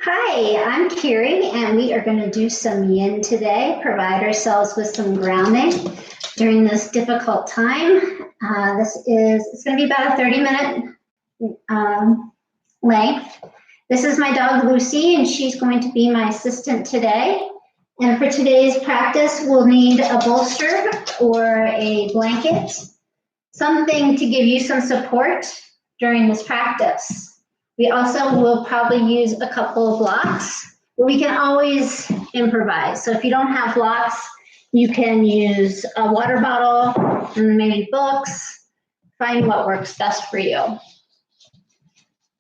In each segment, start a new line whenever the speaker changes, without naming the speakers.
Hi, I'm Kiri, and we are going to do some yin today, provide ourselves with some grounding during this difficult time. It's going to be about a 30-minute length. This is my dog Lucy, and she's going to be my assistant today. And for today's practice, we'll need a bolster or a blanket, something to give you some support during this practice. We also will probably use a couple of blocks, but we can always improvise. So if you don't have blocks, you can use a water bottle, maybe books, find what works best for you.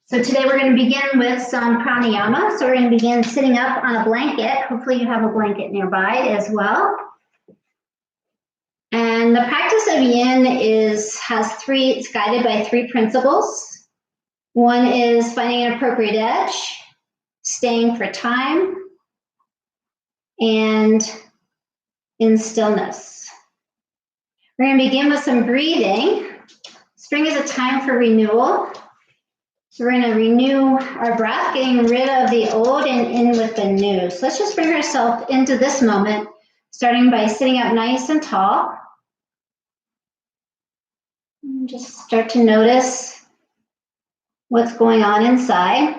So today we're going to begin with some pranayama. So we're going to begin sitting up on a blanket. Hopefully you have a blanket nearby as well. And the practice of yin it's guided by three principles. One is finding an appropriate edge, staying for time, and in stillness. We're going to begin with some breathing. Spring is a time for renewal. So we're going to renew our breath, getting rid of the old and in with the new. So let's just bring ourselves into this moment, starting by sitting up nice and tall. And just start to notice what's going on inside.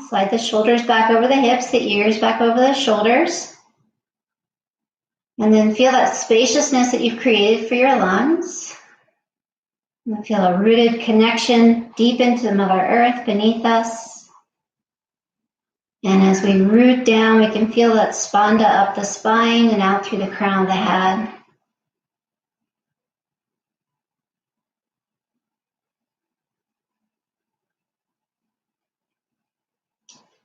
Slide the shoulders back over the hips, the ears back over the shoulders. And then feel that spaciousness that you've created for your lungs. And feel a rooted connection deep into Mother Earth beneath us. And as we root down, we can feel that spanda up the spine and out through the crown of the head.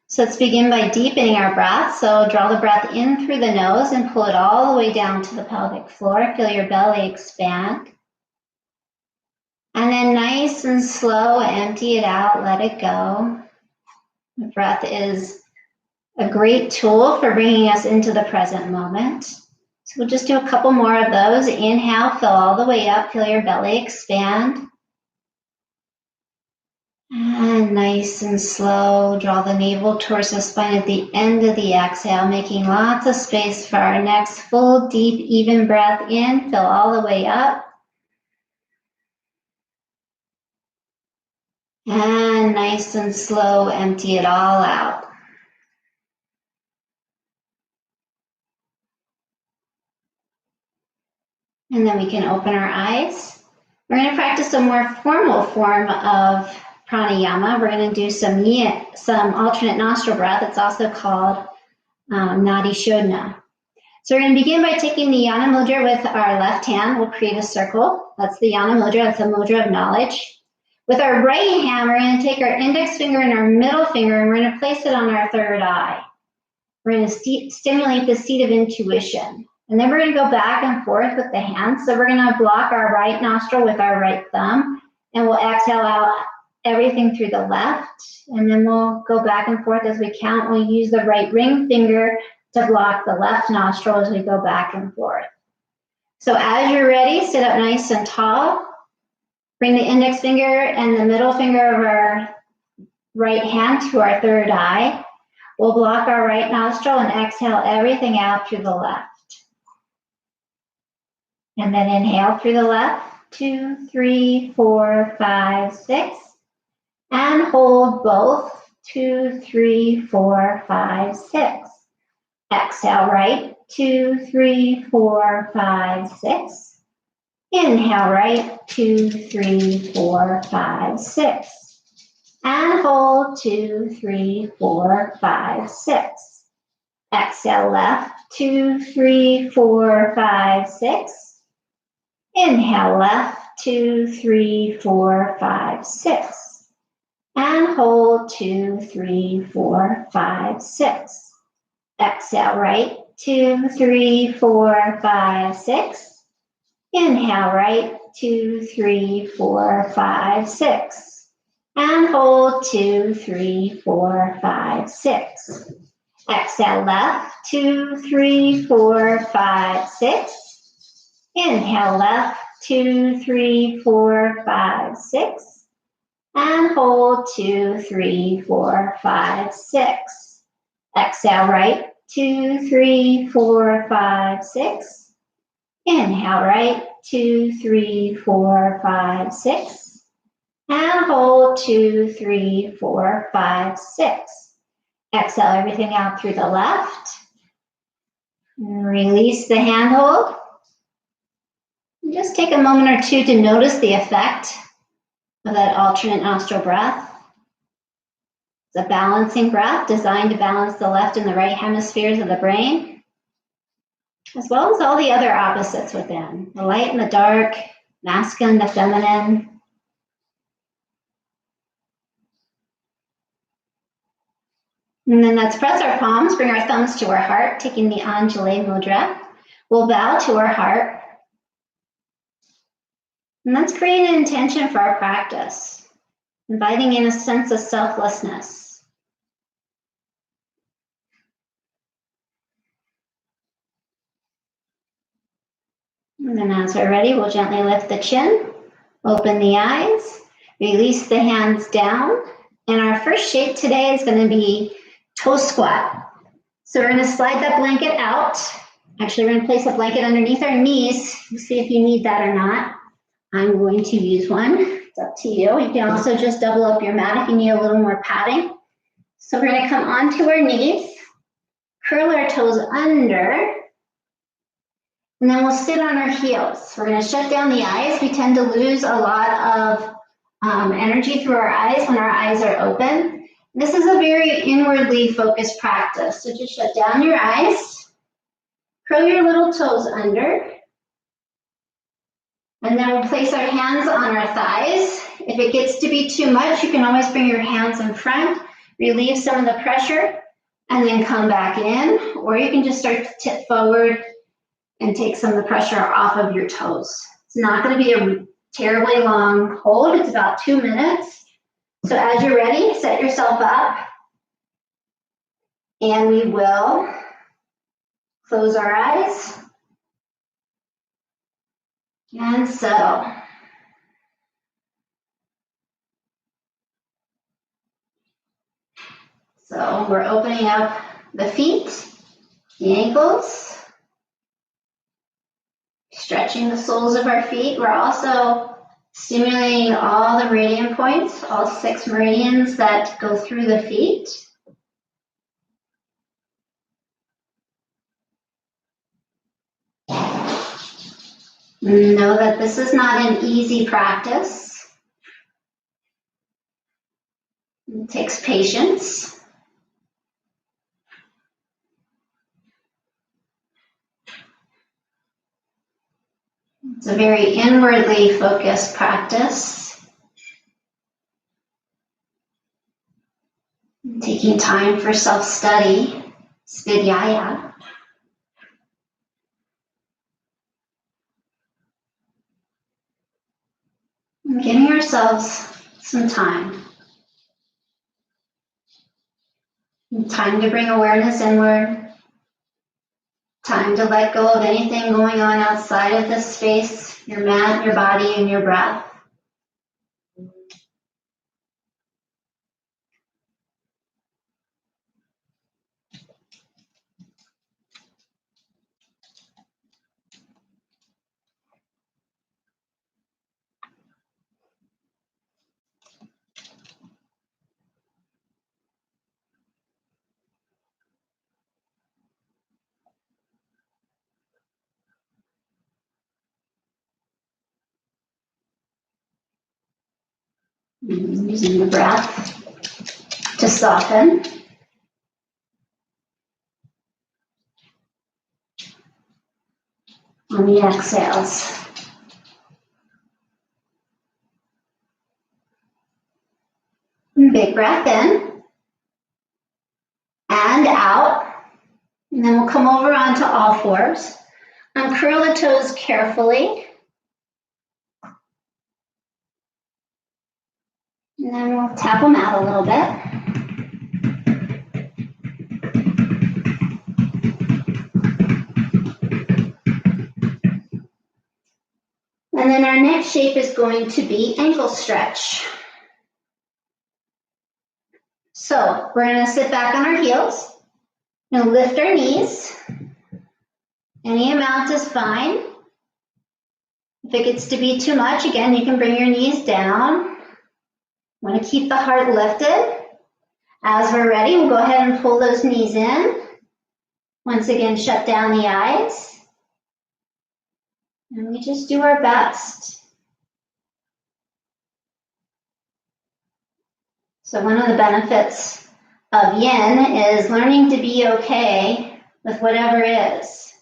So let's begin by deepening our breath. So draw the breath in through the nose and pull it all the way down to the pelvic floor. Feel your belly expand. And then nice and slow, empty it out, let it go. The breath is a great tool for bringing us into the present moment. So we'll just do a couple more of those. Inhale, fill all the way up, feel your belly expand. And nice and slow, draw the navel towards the spine at the end of the exhale, making lots of space for our next full, deep, even breath in. Fill all the way up. And nice and slow, empty it all out. And then we can open our eyes. We're going to practice a more formal form of pranayama. We're going to do some alternate nostril breath. It's also called Nadi Shodhana. So we're going to begin by taking the Yana Mudra with our left hand. We'll create a circle. That's the Yana Mudra. That's a mudra of knowledge. With our right hand, we're going to take our index finger and our middle finger, and we're going to place it on our third eye. We're going to stimulate the seat of intuition. And then we're going to go back and forth with the hands. So we're going to block our right nostril with our right thumb, and we'll exhale out everything through the left. And then we'll go back and forth as we count. We'll use the right ring finger to block the left nostril as we go back and forth. So as you're ready, sit up nice and tall. Bring the index finger and the middle finger of our right hand to our third eye. We'll block our right nostril and exhale everything out through the left. And then inhale through the left, 2, 3, 4, 5, 6. And hold both, 2, 3, 4, 5, 6. Exhale right, 2, 3, 4, 5, 6. Inhale right, 2, 3, 4, 5, 6. And hold, 2, 3, 4, 5, 6. Exhale left, 2, 3, 4, 5, 6. Inhale left, 2, 3, 4, 5, 6. And hold, 2, 3, 4, 5, 6. Exhale right, 2, 3, 4, 5, 6. Inhale right, 2, 3, 4, 5, 6. And hold, 2, 3, 4, 5, 6. Exhale left, 2, 3, 4, 5, 6. Inhale left, 2, 3, 4, 5, 6. And hold 2, 3, 4, 5, 6. Exhale, right. 2, 3, 4, 5, 6. Inhale, right. 2, 3, 4, 5, 6. And hold 2, 3, 4, 5, 6. Exhale everything out through the left. Release the hand hold. Just take a moment or two to notice the effect of that alternate nostril breath. It's a balancing breath designed to balance the left and the right hemispheres of the brain, as well as all the other opposites within, the light and the dark, masculine, the feminine. And then let's press our palms, bring our thumbs to our heart, taking the Anjali Mudra. We'll bow to our heart. And let's create an intention for our practice, inviting in a sense of selflessness. And then as we're ready, we'll gently lift the chin, open the eyes, release the hands down. And our first shape today is going to be toe squat. So we're going to slide that blanket out. Actually, we're going to place a blanket underneath our knees. We'll see if you need that or not. I'm going to use one. It's up to you. You can also just double up your mat if you need a little more padding. So we're going to come onto our knees, curl our toes under, and then we'll sit on our heels. We're going to shut down the eyes. We tend to lose a lot of energy through our eyes when our eyes are open. This is a very inwardly focused practice. So just shut down your eyes, curl your little toes under, and then we'll place our hands on our thighs. If it gets to be too much, you can always bring your hands in front, relieve some of the pressure, and then come back in. Or you can just start to tip forward and take some of the pressure off of your toes. It's not going to be a terribly long hold. It's about 2 minutes. So as you're ready, set yourself up. And we will close our eyes and settle. So we're opening up the feet, the ankles, stretching the soles of our feet. We're also stimulating all the meridian points, all 6 meridians that go through the feet. Know that this is not an easy practice. It takes patience. It's a very inwardly focused practice. Taking time for self-study, Svidhyaya. And giving ourselves some time. Time to bring awareness inward. Time to let go of anything going on outside of this space, your mat, your body, and your breath. Using the breath to soften. On the exhales. Big breath in and out. And then we'll come over onto all fours. Uncurl the toes carefully. And then we'll tap them out a little bit. And then our next shape is going to be ankle stretch. So we're going to sit back on our heels and lift our knees. Any amount is fine. If it gets to be too much, again, you can bring your knees down. Want to keep the heart lifted. As we're ready, we'll go ahead and pull those knees in. Once again, shut down the eyes. And we just do our best. So one of the benefits of yin is learning to be okay with whatever is,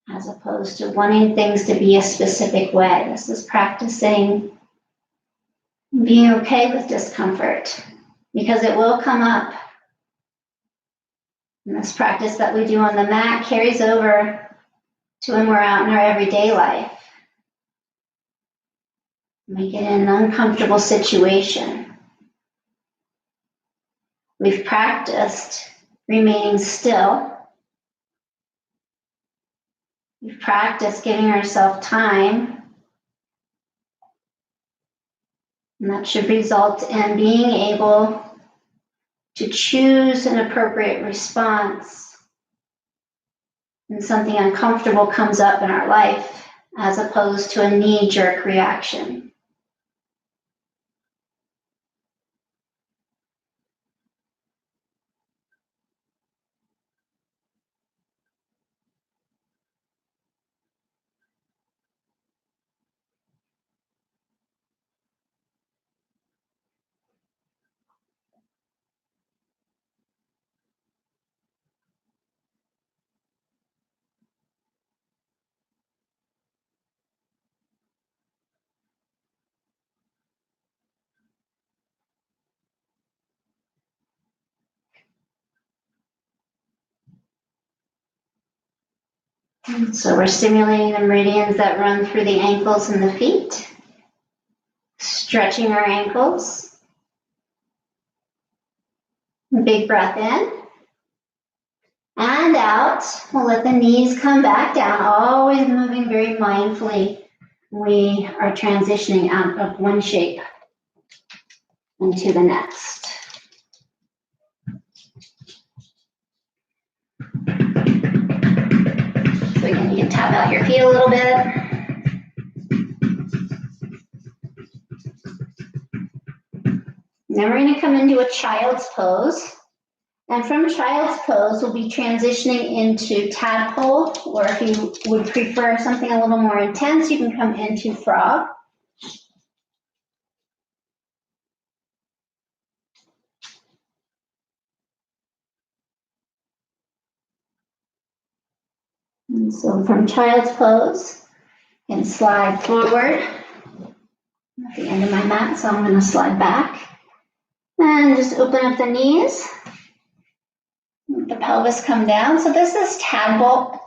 as opposed to wanting things to be a specific way. This is practicing being okay with discomfort, because it will come up. And this practice that we do on the mat carries over to when we're out in our everyday life. Make it an uncomfortable situation. We've practiced remaining still. We've practiced giving ourselves time. And that should result in being able to choose an appropriate response when something uncomfortable comes up in our life, as opposed to a knee-jerk reaction. So we're stimulating the meridians that run through the ankles and the feet, stretching our ankles. Big breath in and out. We'll let the knees come back down, always moving very mindfully. We are transitioning out of one shape into the next. So again, you can tap out your feet a little bit. Then we're going to come into a child's pose. And from child's pose, we'll be transitioning into tadpole, or if you would prefer something a little more intense, you can come into frog. And so from child's pose, you can slide forward at the end of my mat, so I'm going to slide back. And just open up the knees. Let the pelvis come down. So this is tadpole.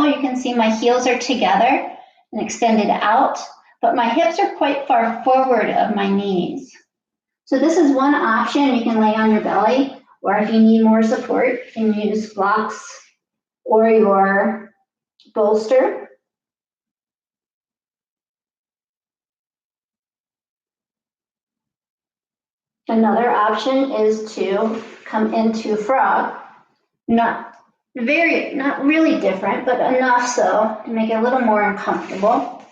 You can see my heels are together and extended out, but my hips are quite far forward of my knees. So this is one option. You can lay on your belly, or if you need more support, you can use blocks or your bolster. Another option is to come into frog. Not really different, but enough so to make it a little more uncomfortable.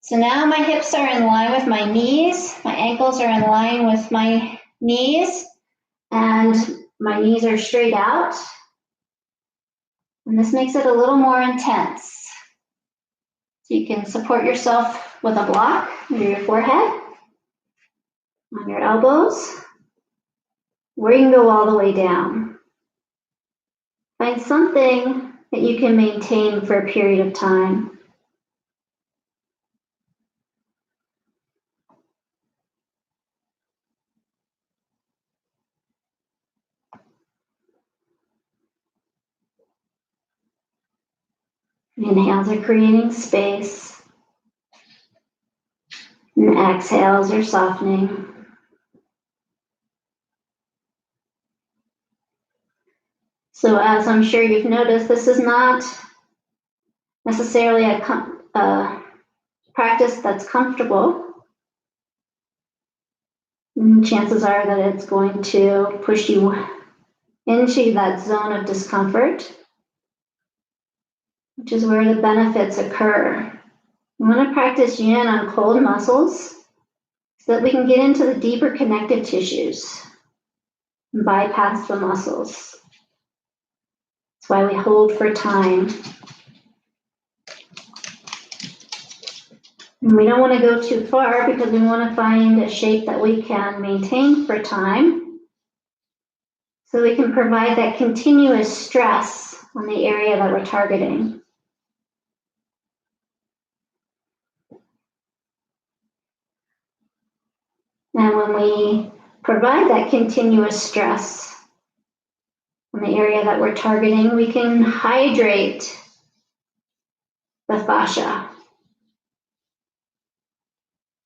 So now my hips are in line with my knees, my ankles are in line with my knees, and my knees are straight out. And this makes it a little more intense. So you can support yourself with a block near your forehead, on your elbows, or you can go all the way down. Find something that you can maintain for a period of time. Inhales are creating space, and exhales are softening. So as I'm sure you've noticed, this is not necessarily a practice that's comfortable. chances are that it's going to push you into that zone of discomfort, which is where the benefits occur. We want to practice yin on cold muscles so that we can get into the deeper connective tissues and bypass the muscles. That's why we hold for time. And we don't want to go too far because we want to find a shape that we can maintain for time so we can provide that continuous stress on the area that we're targeting. And when we provide that continuous stress on the area that we're targeting, we can hydrate the fascia.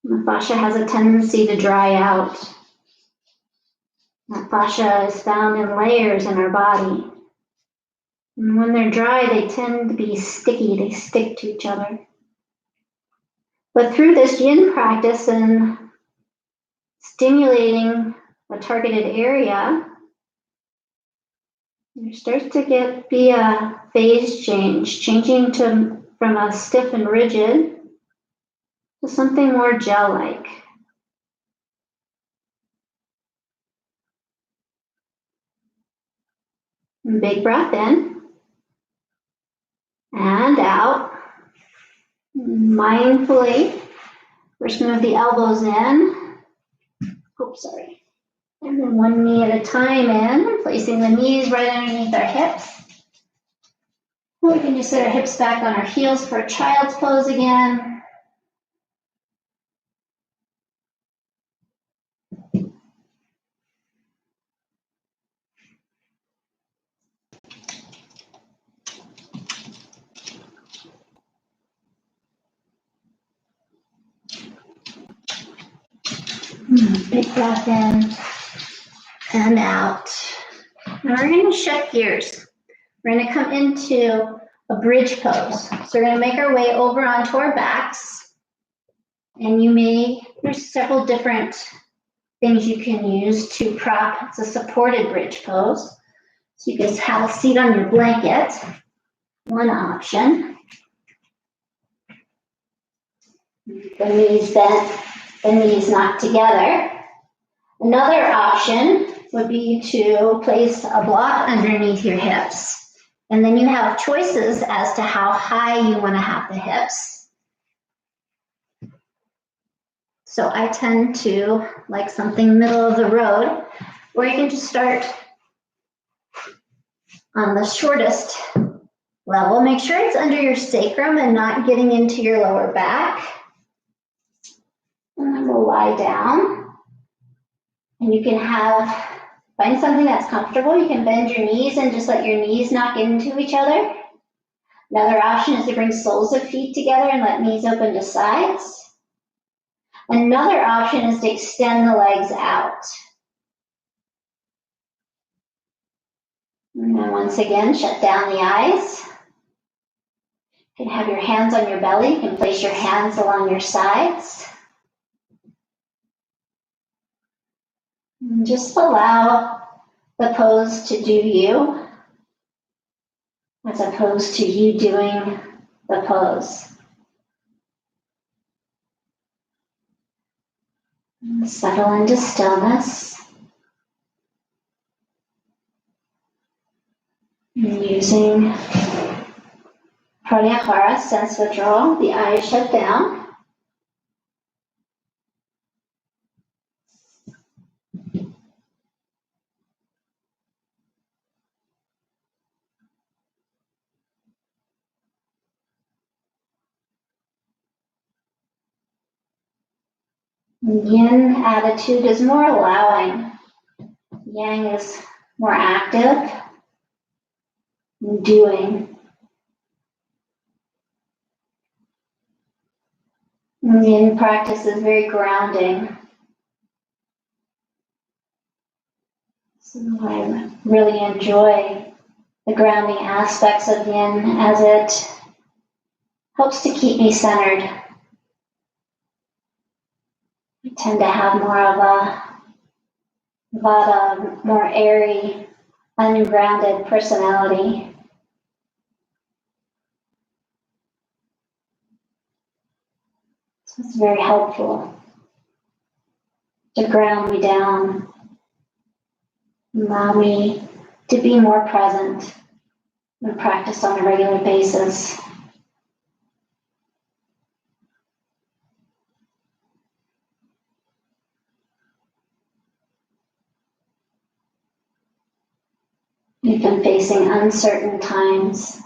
The fascia has a tendency to dry out. That fascia is found in layers in our body. And when they're dry, they tend to be sticky, they stick to each other. But through this yin practice and stimulating a targeted area, there starts to be a phase change, changing from a stiff and rigid to something more gel-like. Big breath in and out. Mindfully, first move the elbows in. Oops, sorry. And then one knee at a time in, placing the knees right underneath our hips. We can just set our hips back on our heels for a child's pose again. Big breath in and out. Now we're going to shift gears. We're going to come into a bridge pose. So we're going to make our way over onto our backs. And there's several different things you can use to prop. It's a supported bridge pose. So you can have a seat on your blanket. One option. The knees bent, the knees knocked together. Another option would be to place a block underneath your hips. And then you have choices as to how high you want to have the hips. So I tend to like something middle of the road, where you can just start on the shortest level. Make sure it's under your sacrum and not getting into your lower back. And then we'll lie down. And you can find something that's comfortable. You can bend your knees and just let your knees knock into each other. Another option is to bring soles of feet together and let knees open to sides. Another option is to extend the legs out. And then once again, shut down the eyes. You can have your hands on your belly. You can place your hands along your sides. And just allow the pose to do you, as opposed to you doing the pose. And settle into stillness. And using Pratyahara, sense withdrawal, the eyes shut down. Yin attitude is more allowing. Yang is more active, doing. Yin practice is very grounding. So I really enjoy the grounding aspects of Yin, as it helps to keep me centered. I tend to have more of a but more airy, ungrounded personality. So it's very helpful to ground me down, allow me to be more present and practice on a regular basis. We've been facing uncertain times,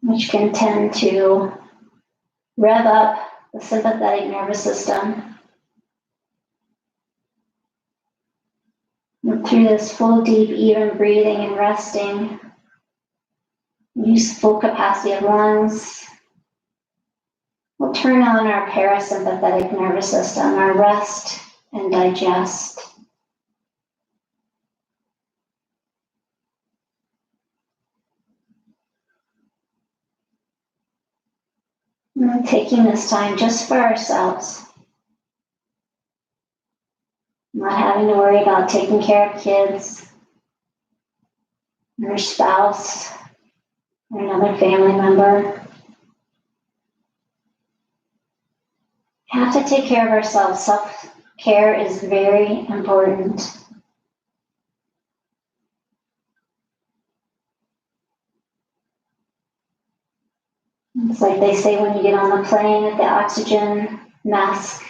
which can tend to rev up the sympathetic nervous system. And through this full, deep, even breathing and resting, use full capacity of lungs, we'll turn on our parasympathetic nervous system, our rest and digest. And taking this time just for ourselves, not having to worry about taking care of kids, or spouse, or another family member. We have to take care of ourselves. Self-care is very important. It's like they say when you get on the plane, if the oxygen mask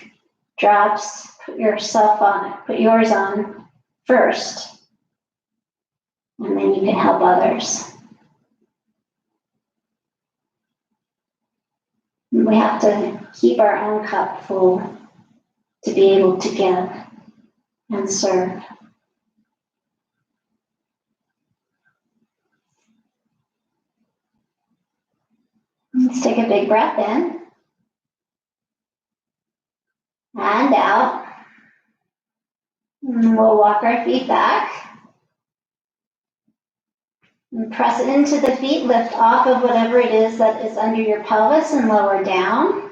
drops, put yours on first, and then you can help others. And we have to keep our own cup full to be able to give and serve. Let's take a big breath in and out. And we'll walk our feet back. And press it into the feet, lift off of whatever it is that is under your pelvis and lower down.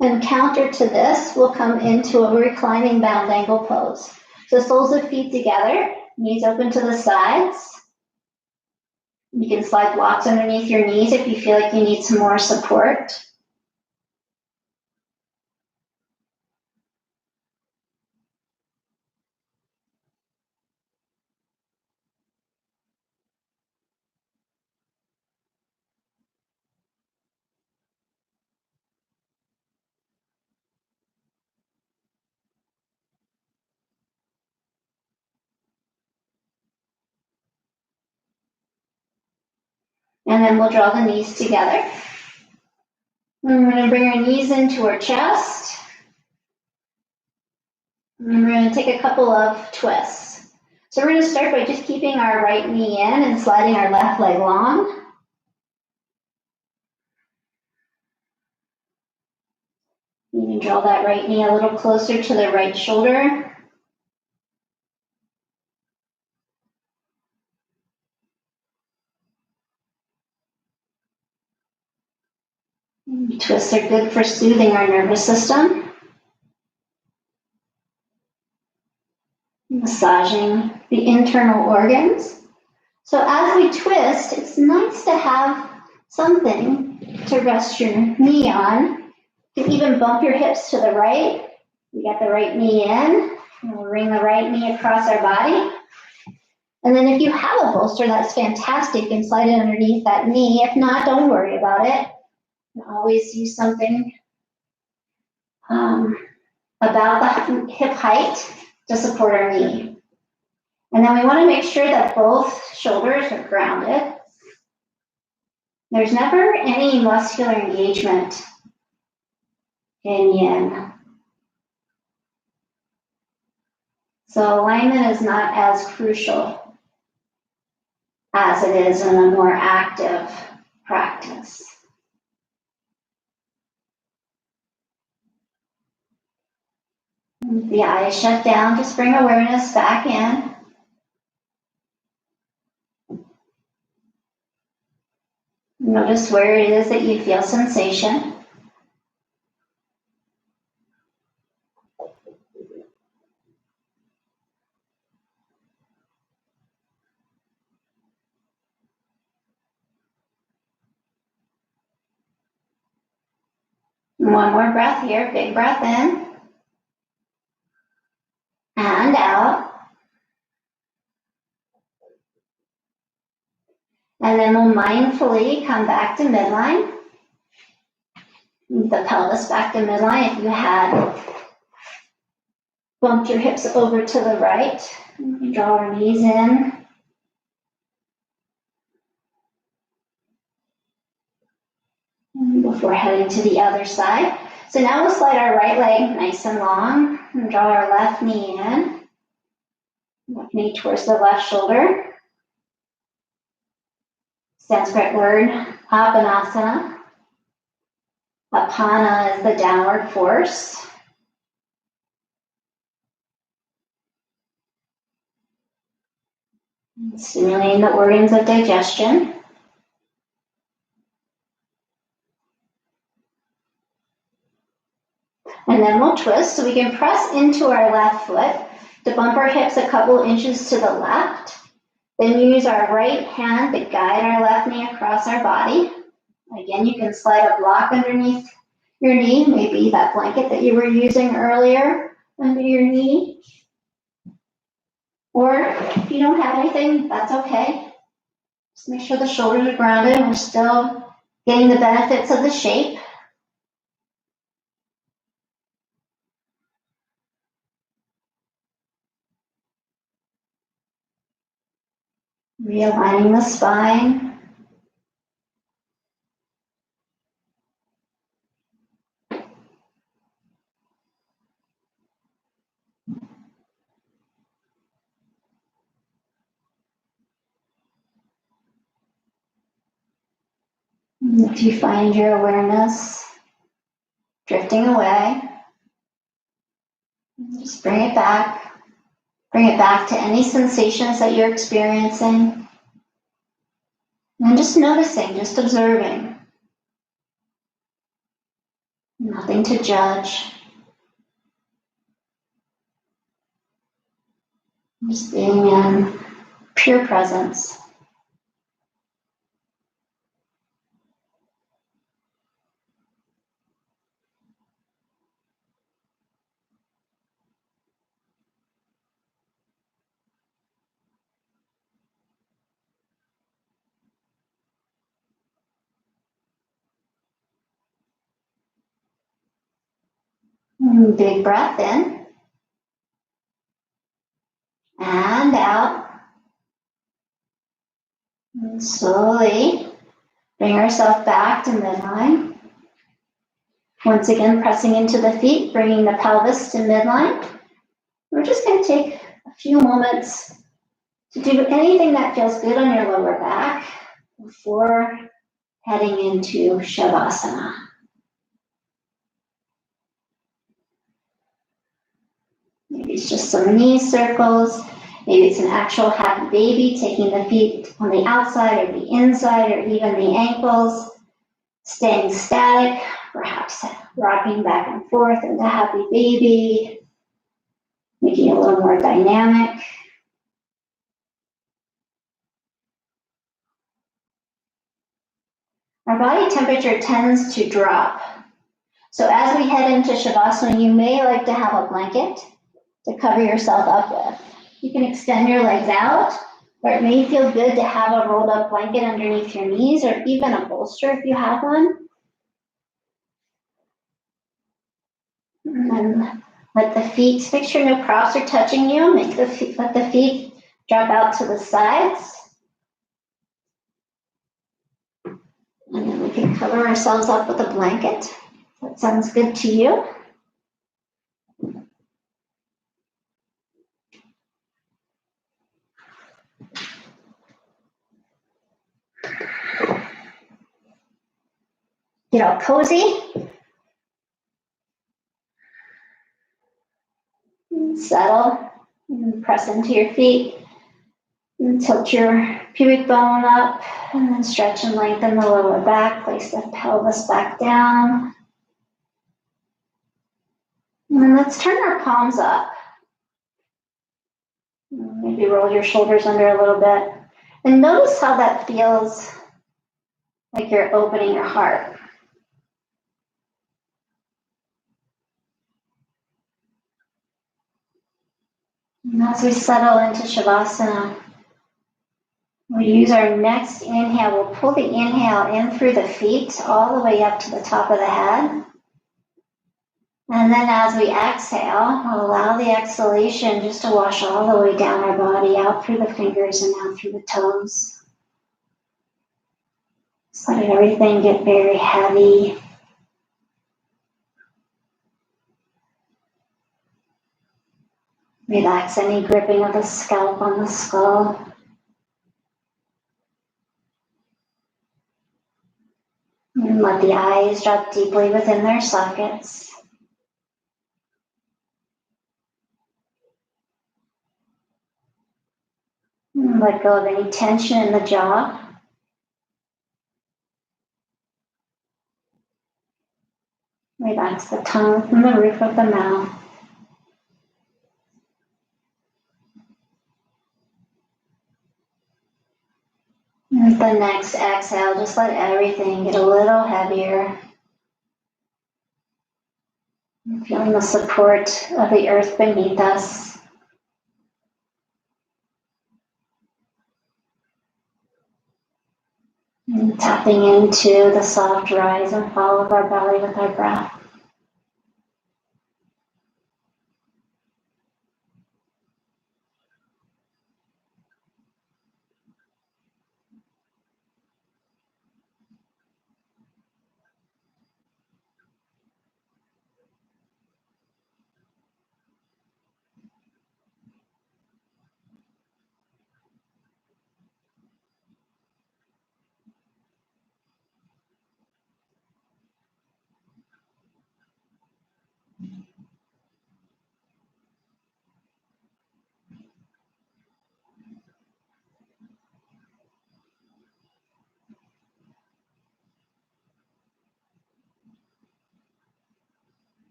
And counter to this, we'll come into a reclining bound angle pose. So soles of feet together, knees open to the sides. You can slide blocks underneath your knees if you feel like you need some more support. And then we'll draw the knees together. And we're going to bring our knees into our chest. And we're going to take a couple of twists. So we're going to start by just keeping our right knee in and sliding our left leg long. You can draw that right knee a little closer to the right shoulder. Twists are good for soothing our nervous system, massaging the internal organs. So as we twist, it's nice to have something to rest your knee on. You can even bump your hips to the right. We got the right knee in, and we'll bring the right knee across our body. And then if you have a bolster, that's fantastic. You can slide it underneath that knee. If not, don't worry about it. You can always use something about the hip height to support our knee. And then we want to make sure that both shoulders are grounded. There's never any muscular engagement in yin. So alignment is not as crucial as it is in a more active practice. The eyes shut down, just bring awareness back in. Notice where it is that you feel sensation. One more breath here, big breath in and out. And then we'll mindfully come back to midline. The pelvis back to midline. If you had bumped your hips over to the right, draw our knees in. Before heading to the other side. So now we'll slide our right leg nice and long and draw our left knee in. Left knee towards the left shoulder. Sanskrit word, Apanasana. Apana is the downward force. Stimulating the organs of digestion. And then we'll twist so we can press into our left foot to bump our hips a couple inches to the left. Then use our right hand to guide our left knee across our body. Again, you can slide a block underneath your knee, maybe that blanket that you were using earlier under your knee. Or if you don't have anything, that's okay. Just make sure the shoulders are grounded and we're still getting the benefits of the shape. Realigning the spine. If you find your awareness drifting away, just bring it back. Bring it back to any sensations that you're experiencing. And just noticing, just observing. Nothing to judge. Just being in pure presence. Big breath in and out. And slowly bring ourselves back to midline. Once again, pressing into the feet, bringing the pelvis to midline. We're just going to take a few moments to do anything that feels good on your lower back before heading into Shavasana. Maybe it's just some knee circles. Maybe it's an actual happy baby, taking the feet on the outside or the inside or even the ankles. Staying static, perhaps rocking back and forth into happy baby. Making it a little more dynamic. Our body temperature tends to drop. So as we head into Shavasana, you may like to have a blanket to cover yourself up with. You can extend your legs out, or it may feel good to have a rolled up blanket underneath your knees, or even a bolster if you have one. And then let the feet, make sure no props are touching you. Let the feet drop out to the sides. And then we can cover ourselves up with a blanket. That sounds good to you. Get all cozy. Settle. And press into your feet. And tilt your pubic bone up. And then stretch and lengthen the lower back. Place the pelvis back down. And then let's turn our palms up. Maybe roll your shoulders under a little bit. And notice how that feels like you're opening your heart. And as we settle into Shavasana, we use our next inhale. We'll pull the inhale in through the feet all the way up to the top of the head. And then as we exhale, we'll allow the exhalation just to wash all the way down our body, out through the fingers and out through the toes. Just letting everything get very heavy. Relax any gripping of the scalp on the skull. And let the eyes drop deeply within their sockets. And let go of any tension in the jaw. Relax the tongue from the roof of the mouth. And with the next exhale, just let everything get a little heavier. Feeling the support of the earth beneath us. And tapping into the soft rise and fall of our belly with our breath.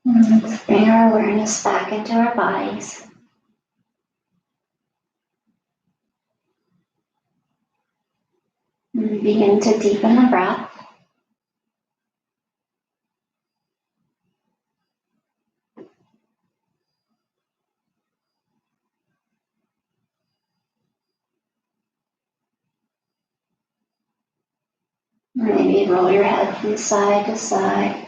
And let's bring our awareness back into our bodies. And begin to deepen the breath. Maybe roll your head from side to side.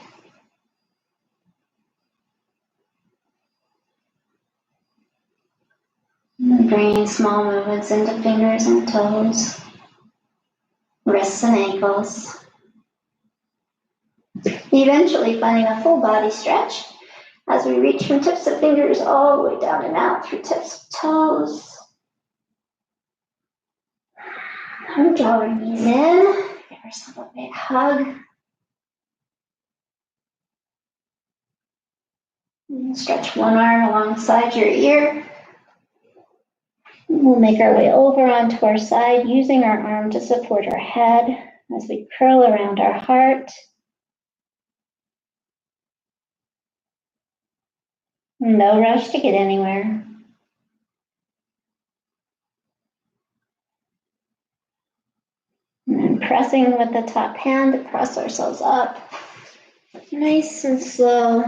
And bringing small movements into fingers and toes, wrists and ankles. Eventually finding a full body stretch as we reach from tips of fingers all the way down and out through tips of toes. And draw our knees in. Give yourself a big hug. And stretch one arm alongside your ear. We'll make our way over onto our side, using our arm to support our head as we curl around our heart. No rush to get anywhere. And then pressing with the top hand to press ourselves up. Nice and slow.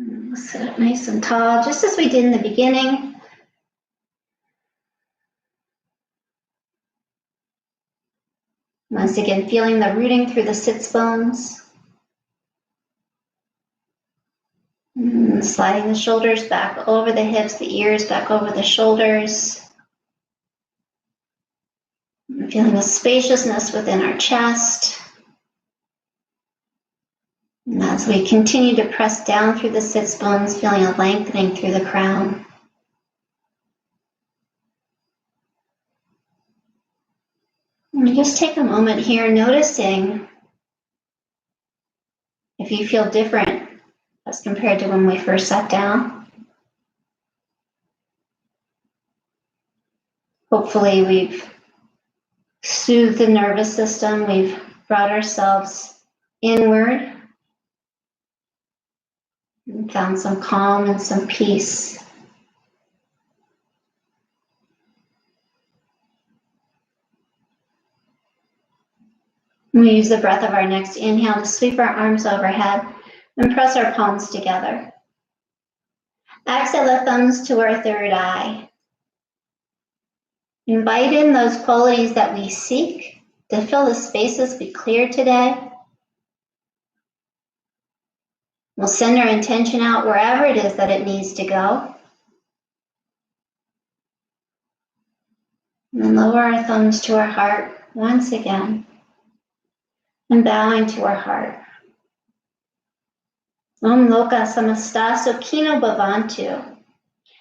And we'll sit up nice and tall, just as we did in the beginning. Once again, feeling the rooting through the sits bones. And sliding the shoulders back over the hips, the ears back over the shoulders. And feeling the spaciousness within our chest. And as we continue to press down through the sits bones, feeling a lengthening through the crown. And just take a moment here noticing if you feel different as compared to when we first sat down. Hopefully we've soothed the nervous system, we've brought ourselves inward and found some calm and some peace. We use the breath of our next inhale to sweep our arms overhead and press our palms together. Exhale the thumbs to our third eye. Invite in those qualities that we seek to fill the spaces we cleared today. We'll send our intention out wherever it is that it needs to go. And then lower our thumbs to our heart once again. And bowing to our heart. Om Loka Samasta Sukhino Bhavantu.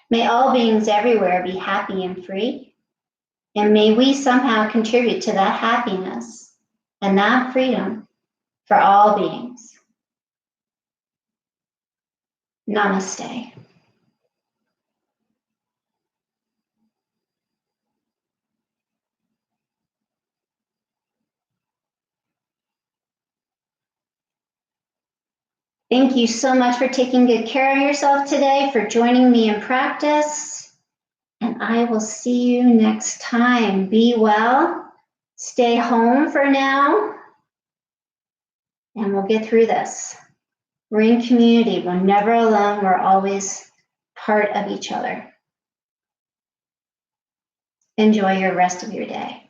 May all beings everywhere be happy and free. And may we somehow contribute to that happiness and that freedom for all beings. Namaste. Thank you so much for taking good care of yourself today, for joining me in practice. And I will see you next time. Be well. Stay home for now. And we'll get through this. We're in community. We're never alone. We're always part of each other. Enjoy your rest of your day.